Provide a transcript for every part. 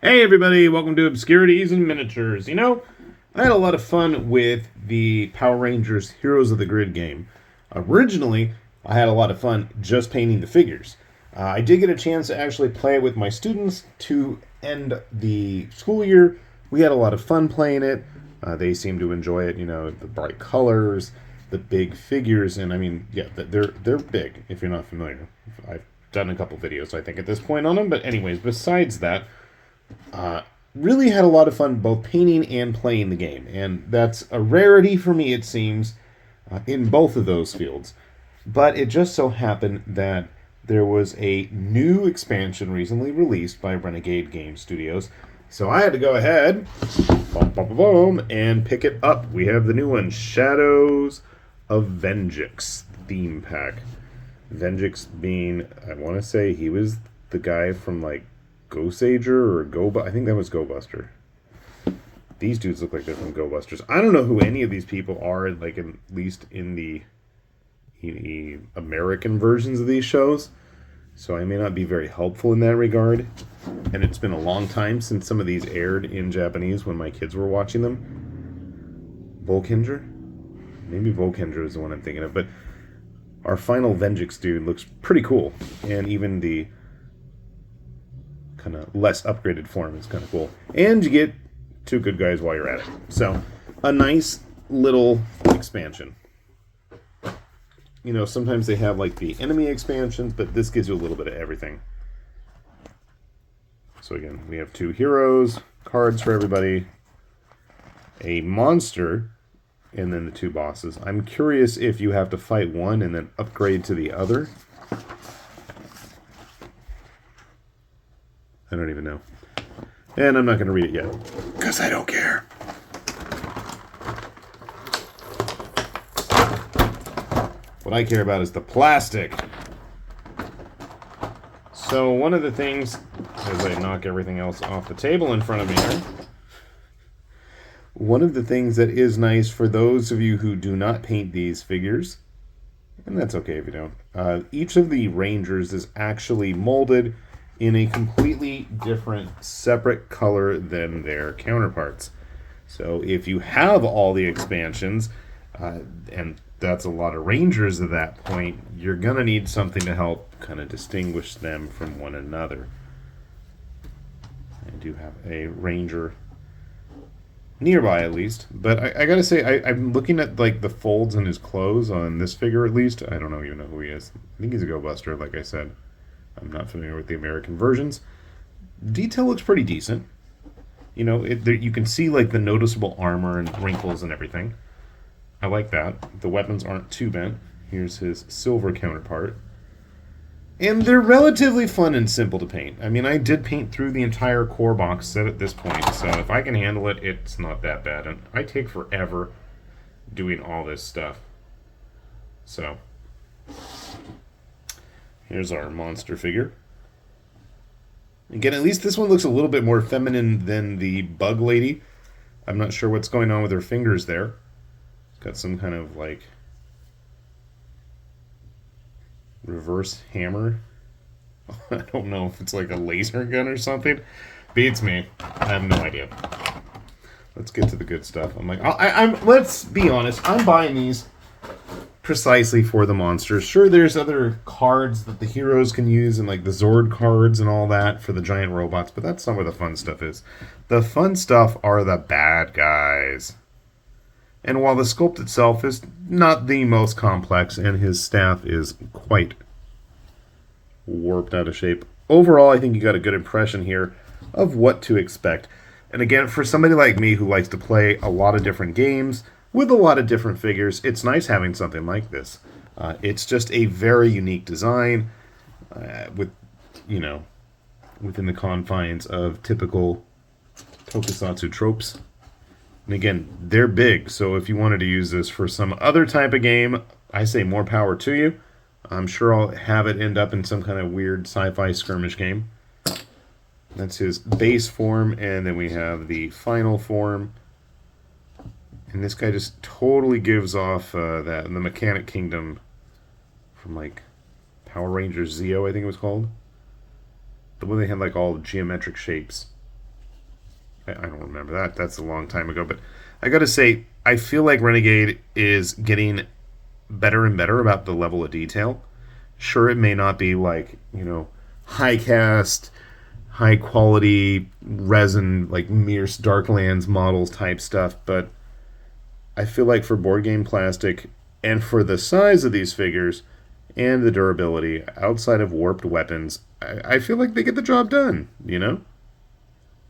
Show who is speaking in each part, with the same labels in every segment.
Speaker 1: Hey everybody, welcome to Obscurities and Miniatures. I had a lot of fun with the Power Rangers Heroes of the Grid game. Originally, I had a lot of fun just painting the figures. I did get a chance to actually play it with my students to end the school year. We had a lot of fun playing it. They seemed to enjoy it, the bright colors, the big figures, and I mean, yeah, they're big if you're not familiar. I've done a couple videos, I think, at this point on them, but anyways, besides that, really had a lot of fun both painting and playing the game, and that's a rarity for me, it seems, in both of those fields. But it just so happened that there was a new expansion recently released by Renegade Game Studios, so I had to go ahead, and pick it up. We have the new one, Shadows of Venjix theme pack. Venjix being, I want to say he was the guy from like Go Sager or I think that was Go Buster. These dudes look like they're from Go Busters. I don't know who any of these people are, like at least in the American versions of these shows. So I may not be very helpful in that regard. And it's been a long time since some of these aired in Japanese when my kids were watching them. Volkinder? Maybe Volkinder is the one I'm thinking of. But our final Venjix dude looks pretty cool. And even the kind of less upgraded form is kind of cool. And you get two good guys while you're at it. So, a nice little expansion. Sometimes they have like the enemy expansions, but this gives you a little bit of everything. So again, we have two heroes, cards for everybody, a monster, and then the two bosses. I'm curious if you have to fight one and then upgrade to the other. I don't even know. And I'm not going to read it yet, because I don't care. What I care about is the plastic. So one of the things, as I knock everything else off the table in front of me here, one of the things that is nice for those of you who do not paint these figures, and that's okay if you don't, each of the Rangers is actually molded in a completely different, separate color than their counterparts. So if you have all the expansions, and that's a lot of Rangers at that point, you're going to need something to help kind of distinguish them from one another. I do have a Ranger nearby, at least. But I gotta say, I'm looking at like the folds in his clothes on this figure, at least. I don't even know who he is. I think he's a Go Buster, like I said. I'm not familiar with the American versions. Detail looks pretty decent. You can see like the noticeable armor and wrinkles and everything. I like that. The weapons aren't too bent. Here's his silver counterpart. And they're relatively fun and simple to paint. I mean, I did paint through the entire core box set at this point, so if I can handle it, it's not that bad. And I take forever doing all this stuff. So, here's our monster figure. Again, at least this one looks a little bit more feminine than the bug lady. I'm not sure what's going on with her fingers there. Got some kind of like reverse hammer. I don't know if it's like a laser gun or something. Beats me. I have no idea. Let's get to the good stuff. Let's be honest. I'm buying these precisely for the monsters. Sure, there's other cards that the heroes can use, and like the Zord cards and all that for the giant robots, but that's not where the fun stuff is. The fun stuff are the bad guys. And while the sculpt itself is not the most complex, and his staff is quite warped out of shape, overall I think you got a good impression here of what to expect. And again, for somebody like me who likes to play a lot of different games with a lot of different figures, it's nice having something like this. It's just a very unique design within the confines of typical tokusatsu tropes. And again, they're big, so if you wanted to use this for some other type of game, I say more power to you. I'm sure I'll have it end up in some kind of weird sci-fi skirmish game. That's his base form, and then we have the final form. And this guy just totally gives off the Mechanic Kingdom from like Power Rangers Zeo, I think it was called. The one they had like all geometric shapes. I don't remember that. That's a long time ago. But I got to say, I feel like Renegade is getting better and better about the level of detail. Sure, it may not be like, high cast, high quality resin, like Mears Darklands models type stuff, but I feel like for board game plastic and for the size of these figures and the durability outside of warped weapons, I feel like they get the job done,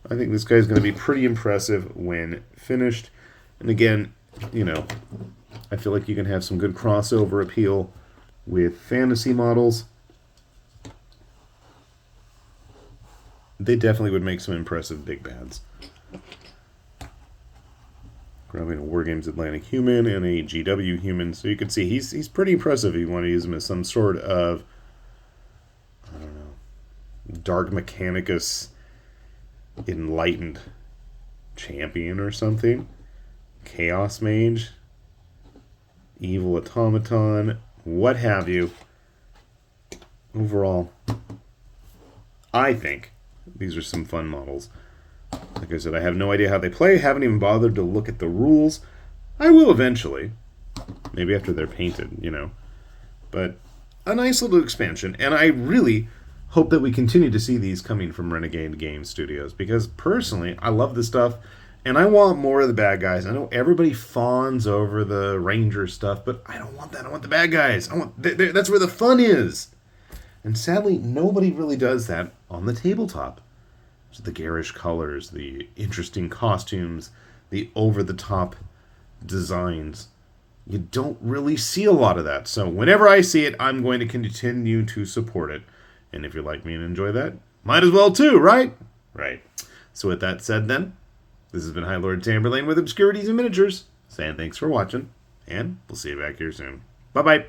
Speaker 1: I think this guy's going to be pretty impressive when finished. And again, I feel like you can have some good crossover appeal with fantasy models. They definitely would make some impressive big bads. Grabbing a War Games Atlantic human and a GW human, so you can see he's pretty impressive if you want to use him as some sort of, I don't know, Dark Mechanicus enlightened champion or something. Chaos Mage, Evil Automaton, what have you. Overall, I think these are some fun models. Like I said, I have no idea how they play. Haven't even bothered to look at the rules. I will eventually. Maybe after they're painted, But a nice little expansion. And I really hope that we continue to see these coming from Renegade Game Studios. Because personally, I love this stuff. And I want more of the bad guys. I know everybody fawns over the Ranger stuff. But I don't want that. I want the bad guys. That's where the fun is. And sadly, nobody really does that on the tabletop. So the garish colors, the interesting costumes, the over-the-top designs. You don't really see a lot of that. So whenever I see it, I'm going to continue to support it. And if you're like me and enjoy that, might as well too, right? Right. So with that said then, this has been High Lord Tamberlane with Obscurities and Miniatures, saying thanks for watching, and we'll see you back here soon. Bye-bye.